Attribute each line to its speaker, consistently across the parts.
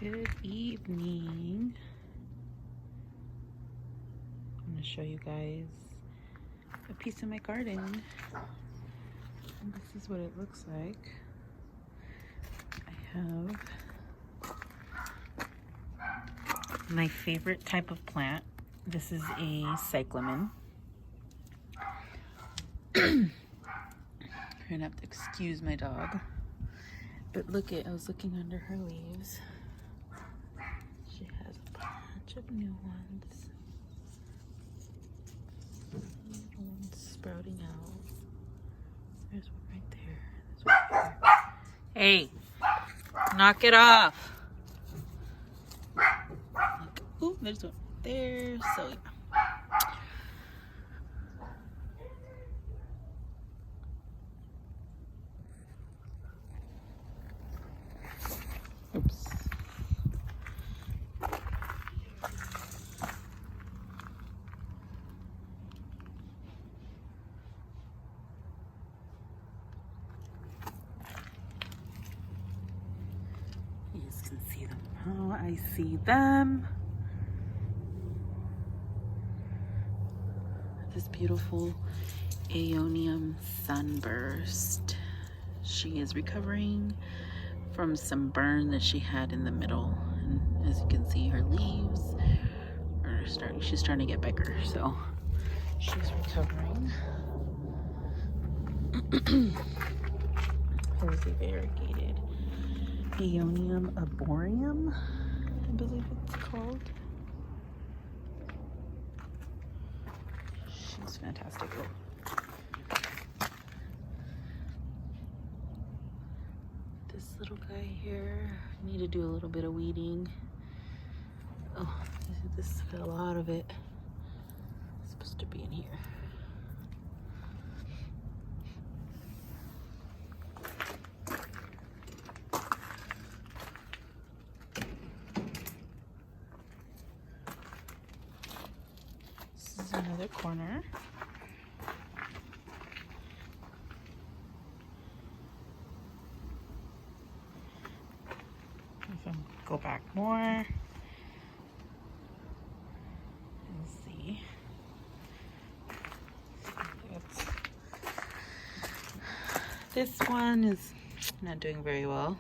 Speaker 1: Good evening. I'm going to show you guys a piece of my garden. And this is what it looks like. I have my favorite type of plant. This is a cyclamen. You're gonna have to excuse my dog. But look I was looking under her leaves. She has a bunch of new ones. Little ones sprouting out. There's one right there. There's one right there. Hey, knock it off. Ooh, there's one there. So yeah. Oops. You guys can see them. Oh, I see them. This beautiful Aeonium sunburst. She is recovering from some burn that she had in the middle, and as you can see, her leaves are she's starting to get bigger, so she's recovering. Here's a variegated Aeonium arboreum, I believe it's called. She's fantastic. This little guy here, I need to do a little bit of weeding. Oh, this fell out of it. It's supposed to be in here. This is another corner. Go back more. Let's see. This one is not doing very well.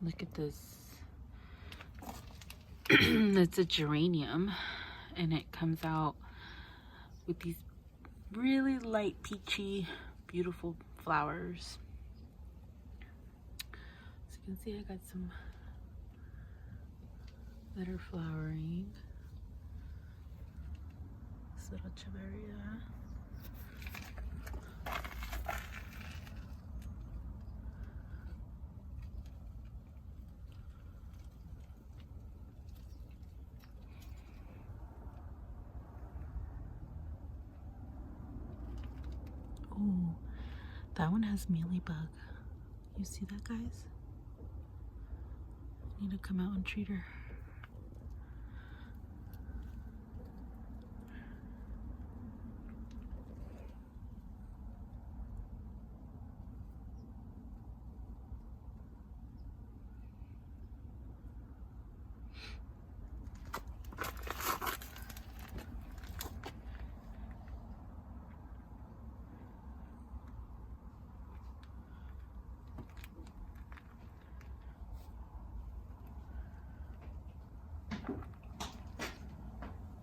Speaker 1: Look at this. It's a geranium, and it comes out with these really light peachy, beautiful flowers. As you can see, I got some that are flowering. This little chiveria. Oh, that one has mealybug. You see that, guys? I need to come out and treat her.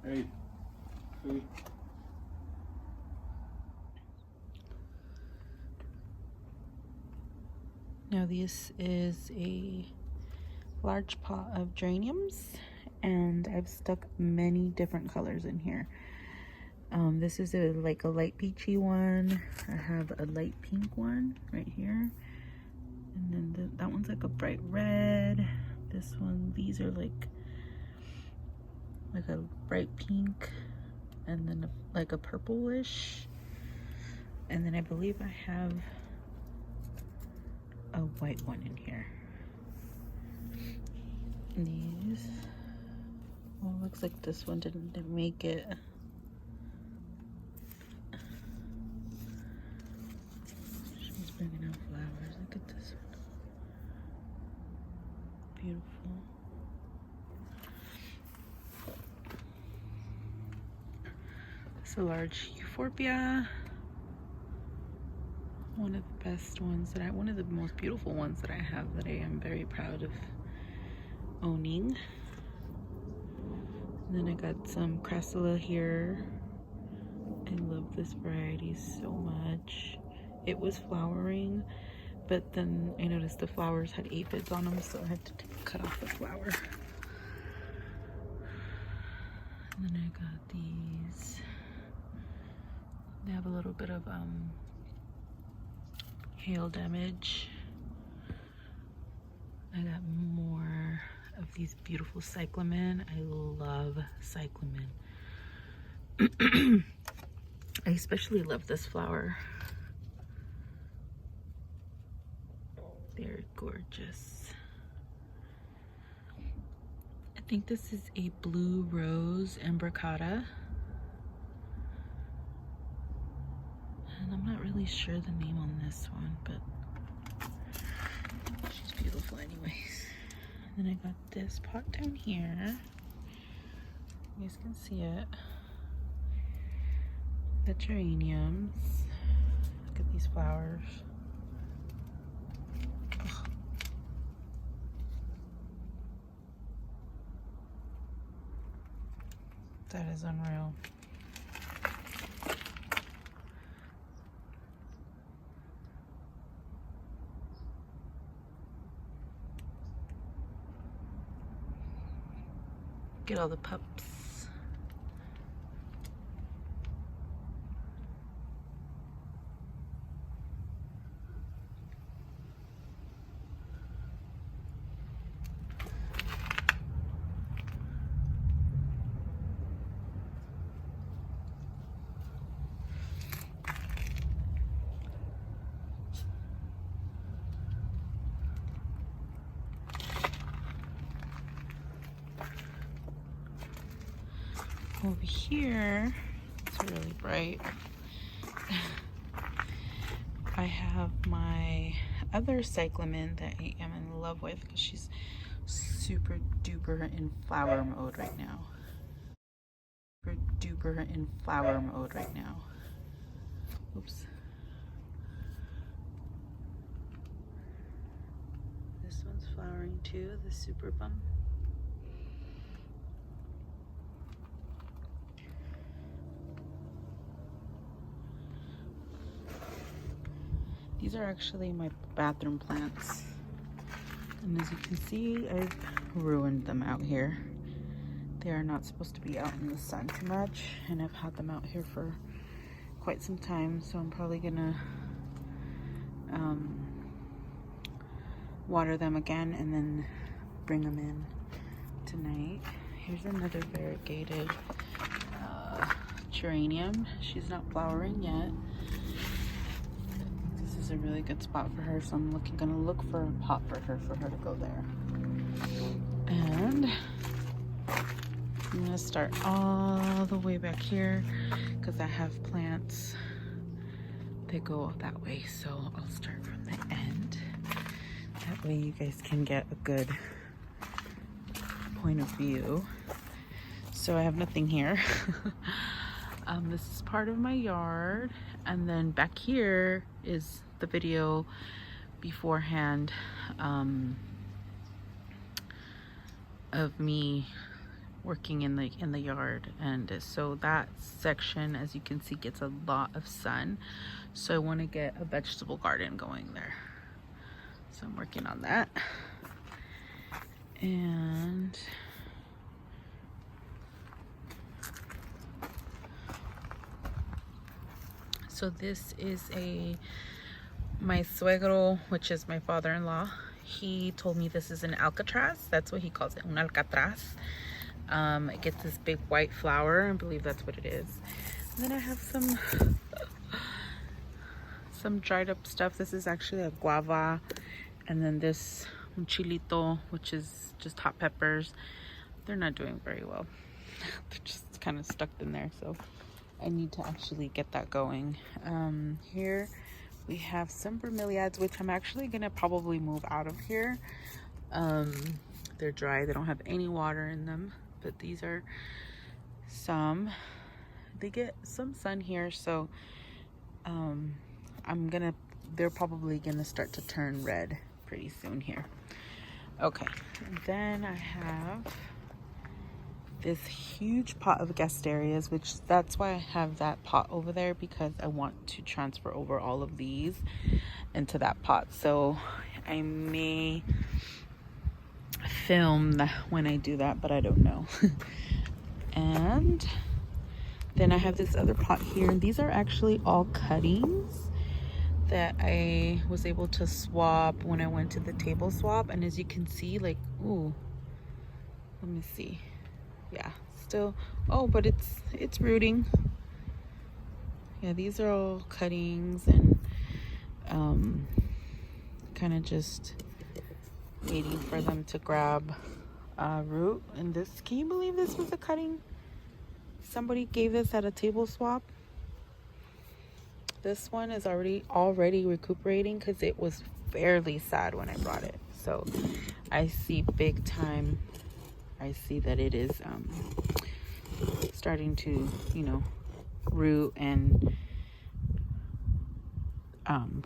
Speaker 2: Hey, food.
Speaker 1: Now this is a large pot of geraniums, and I've stuck many different colors in here. This is like a light peachy one. I have a light pink one right here, and then that one's like a bright red. This one, these are like a bright pink, and then like a purplish, and then I believe I have a white one in here. These. Well, looks like this one didn't make it. She's bringing out flowers. Look at this one. Beautiful. It's a large euphorbia. One of the best ones one of the most beautiful ones that I have that I am very proud of owning. And then I got some crassula here. I love this variety so much. It was flowering, but then I noticed the flowers had aphids on them, so I had to cut off the flower. And then I got these. They have a little bit of hail damage. I got more of these beautiful cyclamen. I love cyclamen. I especially love this flower. They're gorgeous. I think this is a blue rose imbricata. And I'm not really sure the name on this one, but she's beautiful anyways. And then I got this pot down here. You guys can see it. The geraniums. Look at these flowers. Ugh. That is unreal. Get all the pups. Over here, it's really bright. I have my other cyclamen that I am in love with because she's super duper in flower mode right now. Super duper in flower mode right now. Oops. This one's flowering too, the super bum. These are actually my bathroom plants. And as you can see, I've ruined them out here. They are not supposed to be out in the sun too much, and I've had them out here for quite some time, so I'm probably gonna water them again and then bring them in tonight. Here's another variegated geranium. She's not flowering yet. This is a really good spot for her, so I'm gonna look for a pot for her to go there. And I'm gonna start all the way back here because I have plants that go that way, so I'll start from the end. That way you guys can get a good point of view. So I have nothing here. This is part of my yard, and then back here is the video beforehand of me working in the yard. And so that section, as you can see, gets a lot of sun, so I want to get a vegetable garden going there, so I'm working on that. And so this is my suegro, which is my father-in-law. He told me this is an alcatraz. That's what he calls it, un alcatraz. It gets this big white flower. I believe that's what it is. And then I have some dried up stuff. This is actually a guava. And then this un chilito, which is just hot peppers. They're not doing very well. They're just kind of stuck in there, so I need to actually get that going. Here we have some bromeliads, which I'm actually gonna probably move out of here. They're dry, they don't have any water in them, but these are some. They get some sun here, so they're probably gonna start to turn red pretty soon here. Okay, and then I have this huge pot of gasterias, which that's why I have that pot over there, because I want to transfer over all of these into that pot. So I may film when I do that, but I don't know. And then I have this other pot here, and these are actually all cuttings that I was able to swap when I went to the table swap. And as you can see, like, ooh, let me see. Yeah, still, oh, but it's rooting. Yeah, these are all cuttings, and kind of just waiting for them to grab root. And this, can you believe this was a cutting? Somebody gave this at a table swap. This one is already recuperating, because it was fairly sad when I brought it. So I see big time, I see that it is starting to, you know, root and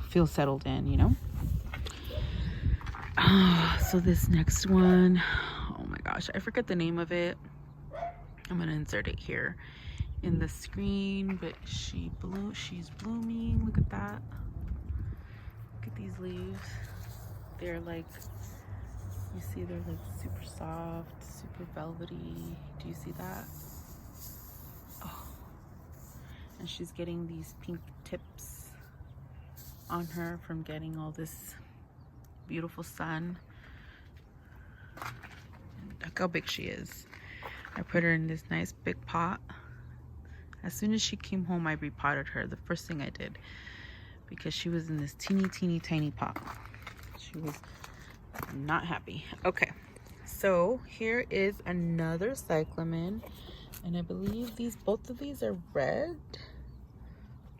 Speaker 1: feel settled in, you know. So this next one, oh my gosh, I forget the name of it. I'm gonna insert it here in the screen, but she's blooming. Look at that. Look at these leaves. They're like, you see, they're like super soft, super velvety. Do you see that? Oh, and she's getting these pink tips on her from getting all this beautiful sun. Look how big she is. I put her in this nice big pot. As soon as she came home, I repotted her. The first thing I did, because she was in this teeny tiny pot. She was not happy. Okay, so here is another cyclamen, and I believe both of these are red.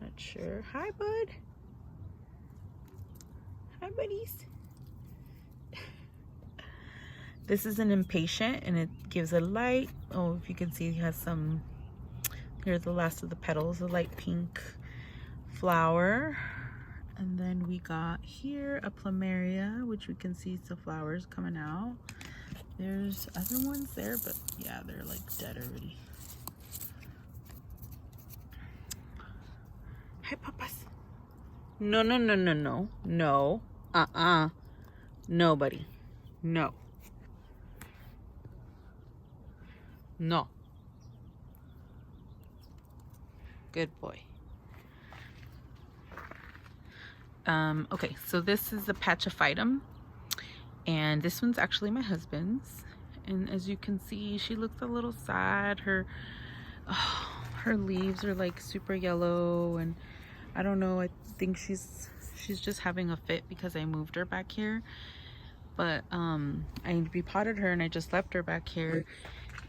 Speaker 1: Not sure. Hi, bud. Hi, buddies. This is an impatient, and it gives a light, oh, if you can see, it has some, here's the last of the petals, a light pink flower. And then we got here a plumeria, which we can see the flowers coming out. There's other ones there, but yeah, they're like dead already. Hi, papas. No. Nobody. No. No. Good boy. Okay, so this is the Pachaphytum, and this one's actually my husband's. And as you can see, she looks a little sad. Her leaves are like super yellow, and I don't know, I think she's just having a fit because I moved her back here. But I repotted her and I just left her back here,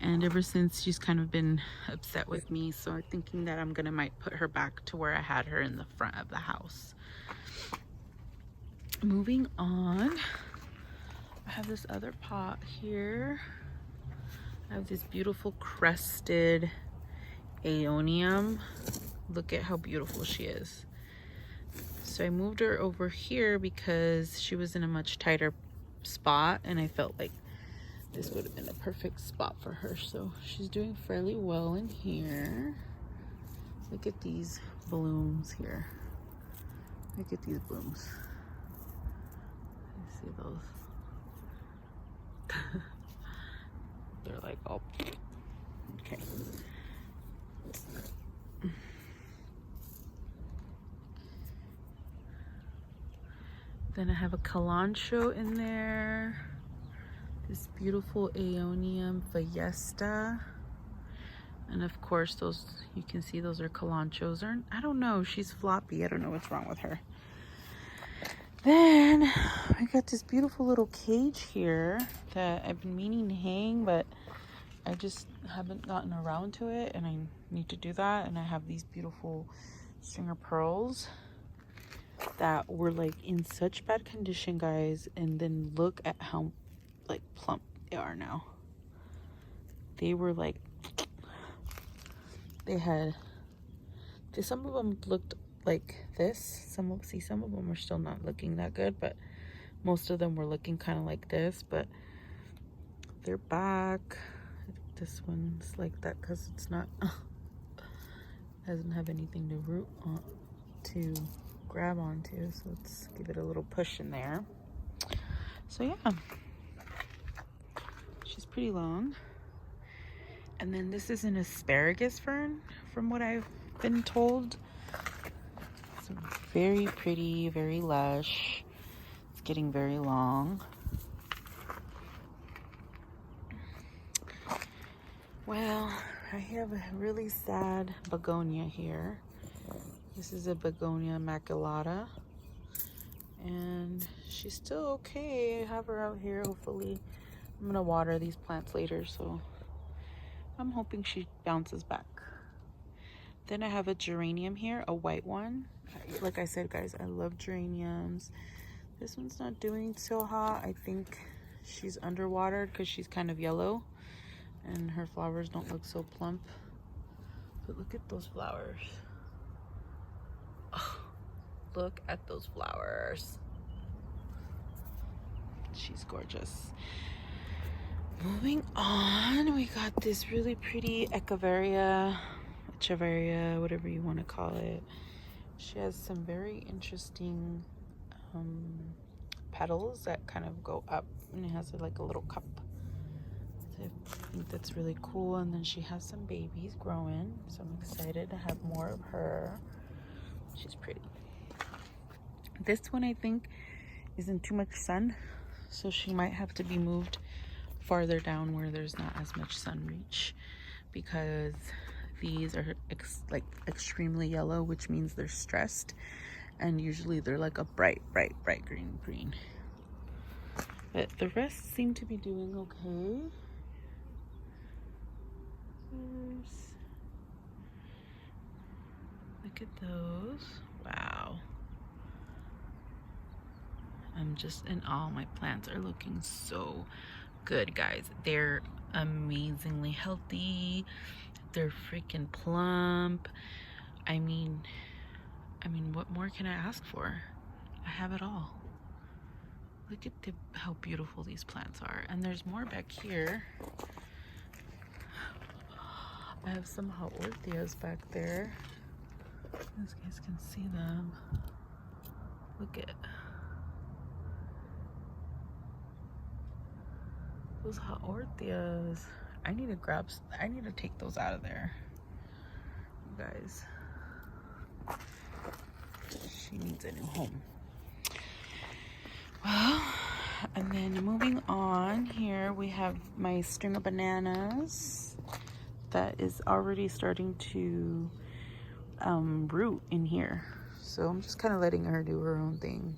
Speaker 1: and ever since she's kind of been upset with me, so I'm thinking that might put her back to where I had her in the front of the house. Moving on, I have this other pot here. I have this beautiful crested aeonium. Look at how beautiful she is. So I moved her over here because she was in a much tighter spot, and I felt like this would have been a perfect spot for her. So she's doing fairly well in here. Look at these blooms here. Look at these blooms. You see those? They're like all okay. Then I have a calancho in there. This beautiful aeonium fiesta. And of course, those, you can see those are calanchos. Or I don't know, she's floppy. I don't know what's wrong with her. Then I got this beautiful little cage here that I've been meaning to hang, but I just haven't gotten around to it, and I need to do that. And I have these beautiful stringer pearls that were like in such bad condition, guys, and then look at how like plump they are now. They were like, some of them looked like this. Some of them are still not looking that good, but most of them were looking kind of like this. But they're back. This one's like that because it's not doesn't have anything to root on, to grab onto, so let's give it a little push in there. So yeah, she's pretty long. And then this is an asparagus fern, from what I've been told. It's very pretty, very lush. It's getting very long. Well, I have a really sad begonia here. This is a begonia immaculata, and she's still okay. I have her out here. Hopefully I'm gonna water these plants later, so I'm hoping she bounces back. Then I have a geranium here, a white one. Like I said, guys, I love geraniums. This one's not doing so hot. I think she's underwatered because she's kind of yellow and her flowers don't look so plump. But look at those flowers. Oh, look at those flowers. She's gorgeous. Moving on, we got this really pretty echeveria, whatever you want to call it. She has some very interesting petals that kind of go up, and it has like a little cup. So I think that's really cool. And then she has some babies growing, so I'm excited to have more of her. She's pretty. This one I think is in too much sun, so she might have to be moved farther down where there's not as much sun reach, because these are extremely yellow, which means they're stressed, and usually they're like a bright green. But the rest seem to be doing okay. Look at those. Wow. I'm just in awe. My plants are looking so good, guys. They're amazingly healthy. They're freaking plump. I mean, what more can I ask for? I have it all. Look at how beautiful these plants are. And there's more back here. I have some hot orchids back there. You guys can see them. Look at those hot orchids. I need to take those out of there, you guys. She needs a new home. Well, and then moving on, here we have my string of bananas that is already starting to root in here. So I'm just kind of letting her do her own thing.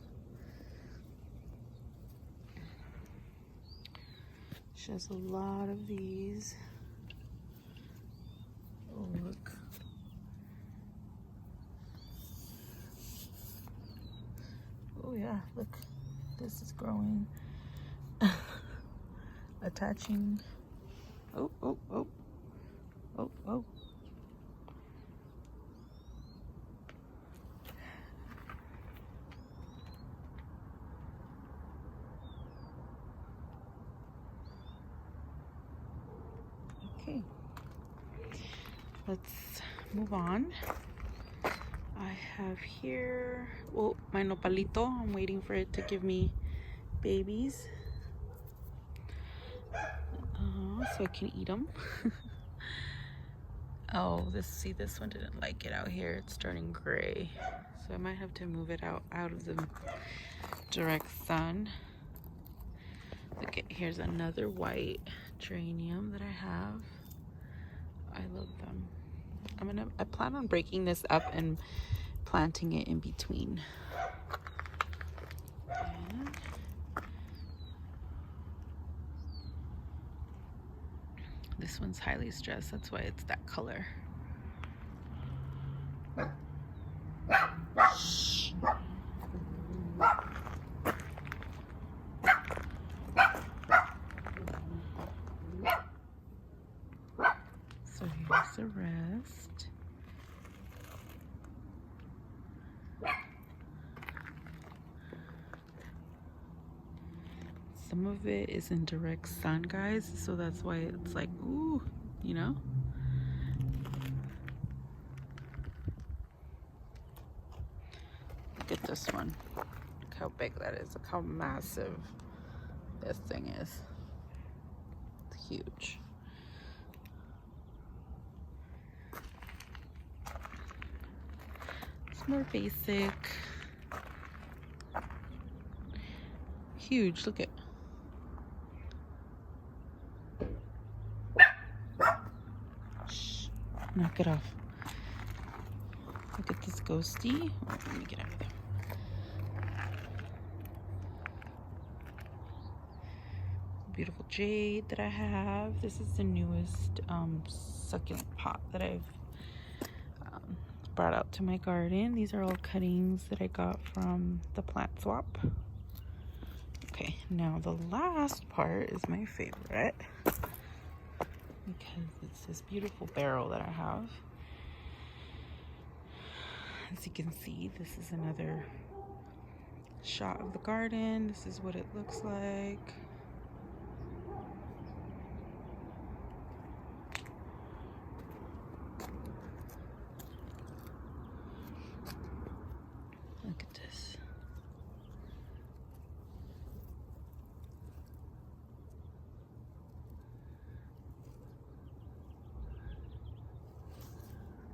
Speaker 1: She has a lot of these. Oh, look. Oh yeah, look. This is growing. Attaching. Oh. Okay. Let's move on. I have here, oh, my nopalito. I'm waiting for it to give me babies. So I can eat them. Oh, this one didn't like it out here. It's turning gray. So I might have to move it out of the direct sun. Look at, here's another white geranium that I have. I love them. I plan on breaking this up and planting it in between. This one's highly stressed, that's why it's that color. Shh. So here's the rest. Some of it is in direct sun, guys, so that's why it's like, ooh, you know? Look at this one. Look how big that is. Look how massive this thing is. It's huge. It's more basic. Huge, look at. Shh, knock it off. Look at this ghosty. Oh, let me get out of there. Beautiful jade that I have. This is the newest succulent pot that I've brought out to my garden. These are all cuttings that I got from the plant swap. Okay, now the last part is my favorite because it's this beautiful barrel that I have. As you can see, this is another shot of the garden. This is what it looks like. Look at this.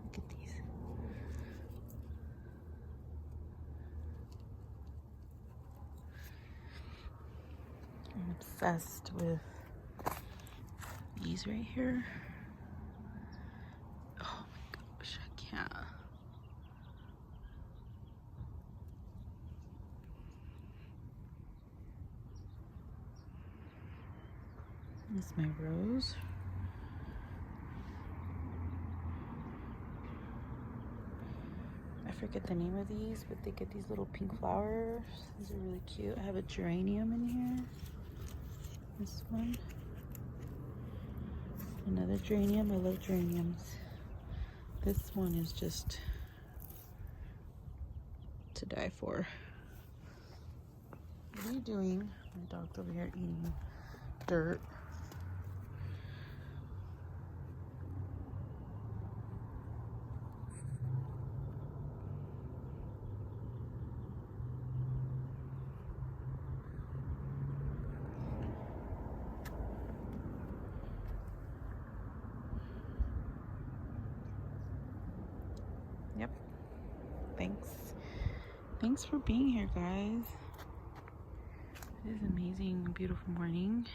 Speaker 1: Look at these. I'm obsessed with these right here. Oh my gosh, I can't. This is my rose. I forget the name of these, but they get these little pink flowers. These are really cute. I have a geranium in here. This one. Another geranium. I love geraniums. This one is just to die for. What are you doing? My dog's over here eating dirt. Yep. Thanks for being here, guys. It is an amazing, beautiful morning.